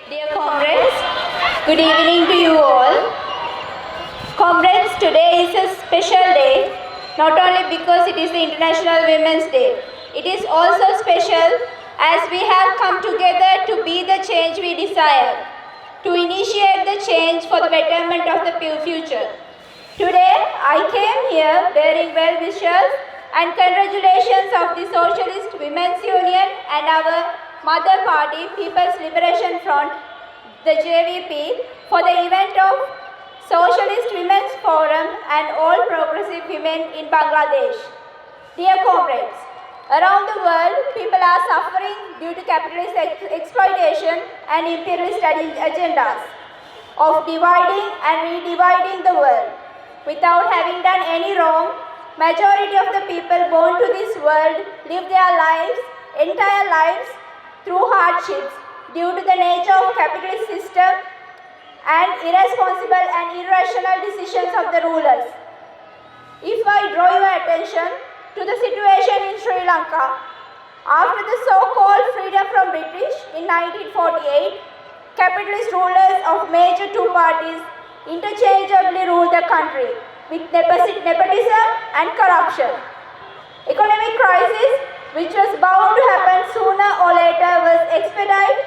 Dear comrades, good evening to you all. Comrades, today is a special day, not only because it is the International Women's Day. It is also special as we have come together to be the change we desire, to initiate the change for the betterment of the future. Today, I came here bearing well wishes and congratulations of the Socialist Women's Union and our mother party, People's Liberation Front, the JVP, for the event of Socialist Women's Forum and all progressive women in Bangladesh. Dear comrades, around the world, people are suffering due to capitalist exploitation and imperialist agendas of dividing and redividing the world. Without having done any wrong, majority of the people born to this world live their entire lives through hardships due to the nature of capitalist system and irresponsible and irrational decisions of the rulers. If I draw your attention to the situation in Sri Lanka, after the so-called freedom from British in 1948, capitalist rulers of major two parties interchangeably ruled the country with nepotism and corruption. Economic crisis, which was bound to happen sooner or later, was expedited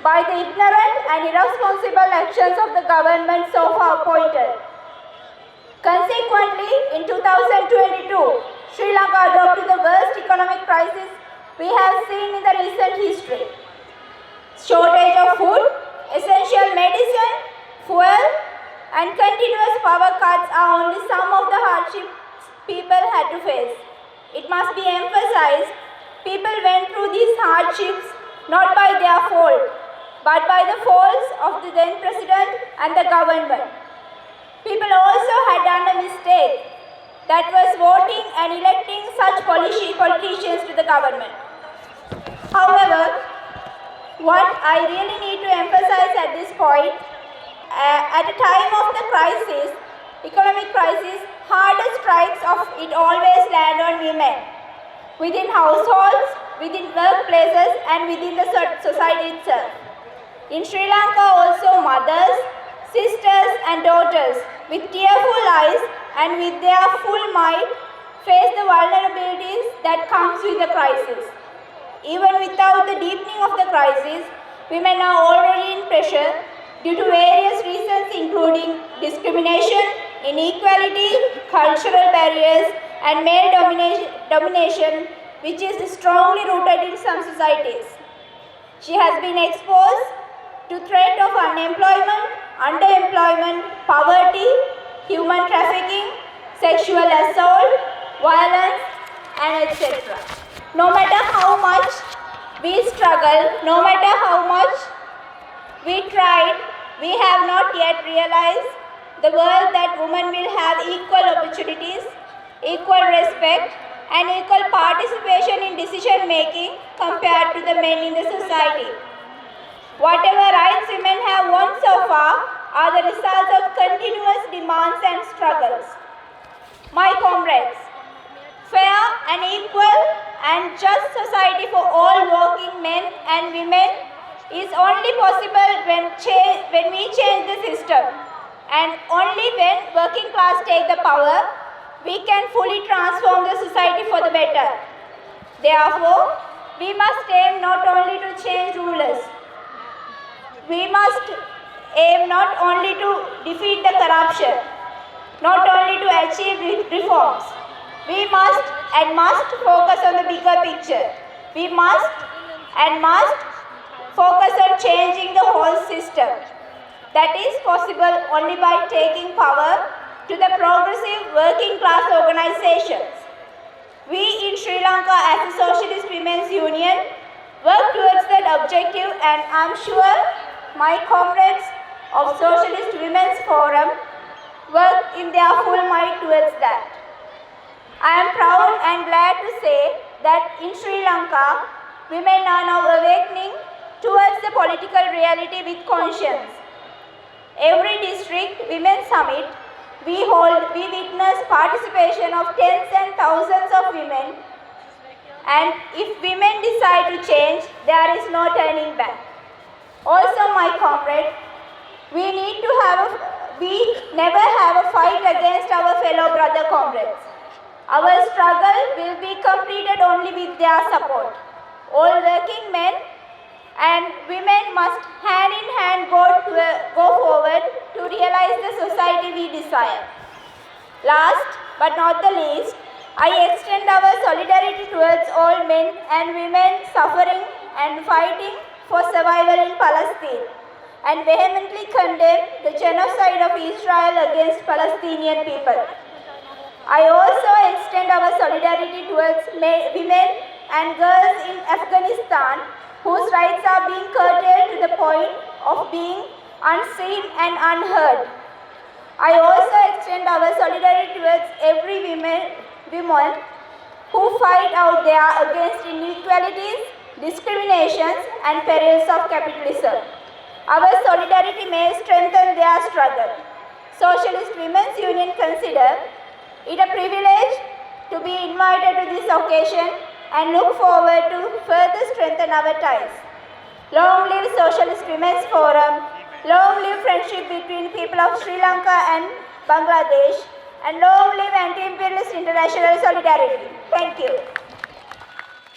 by the ignorant and irresponsible actions of the government so far appointed. Consequently, in 2022, Sri Lanka dropped to the worst economic crisis we have seen in the recent history. Shortage of food, essential medicine, fuel, and continuous power cuts are only some of the hardships people had to face. It must be emphasized, people went through these hardships not by their fault, but by the faults of the then president and the government. People also had done a mistake, that was voting and electing such politicians to the government. However, what I really need to emphasize at this point, at a time of the crisis, economic crisis, hardest strikes of it always land on women, within households, within workplaces, and within the society itself. In Sri Lanka also, mothers, sisters and daughters with tearful eyes and with their full might face the vulnerabilities that comes with the crisis. Even without the deepening of the crisis, women are already in pressure due to various reasons including discrimination, inequality, cultural barriers and male domination, which is strongly rooted in some societies. She has been exposed to threat of unemployment, underemployment, poverty, human trafficking, sexual assault, violence, and etc. No matter how much we struggle, no matter how much we tried, we have not yet realized the world that women will have equal opportunities, equal respect, and equal participation in decision making compared to the men in the society. Whatever rights women have won so far are the results of continuous demands and struggles. My comrades, fair and equal and just society for all working men and women is only possible when we change the system, and only when working class take the power, we can fully transform the society for the better. Therefore, we must aim not only to change rulers, we must aim not only to defeat the corruption, not only to achieve reforms, we must focus on the bigger picture. We must focus on changing the whole system. That is possible only by taking power to the progressive working class organizations. We in Sri Lanka as a Socialist Women's Union work towards that objective, and I am sure my comrades of Socialist Women's Forum work in their full might towards that. I am proud and glad to say that in Sri Lanka, women are now awakening towards the political reality with conscience. Every district women's summit, we witness participation of tens and thousands of women, and if women decide to change, there is no turning back. Also, my comrade, we never have a fight against our fellow brother comrades. Our struggle will be completed only with their support. All working men and women must hand in hand go forward to realize the society we desire. Last but not the least, I extend our solidarity towards all men and women suffering and fighting for survival in Palestine and vehemently condemn the genocide of Israel against Palestinian people. I also extend our solidarity towards women and girls in Afghanistan whose rights are being curtailed to the point of being unseen and unheard. I also extend our solidarity towards every woman who fight out there against inequalities, discriminations and perils of capitalism. Our solidarity may strengthen their struggle. Socialist Women's Union consider it a privilege to be invited to this occasion and look forward to further strengthen our ties. Long live Socialist Women's Forum, long live friendship between people of Sri Lanka and Bangladesh, and long live anti-imperialist international solidarity. Thank you.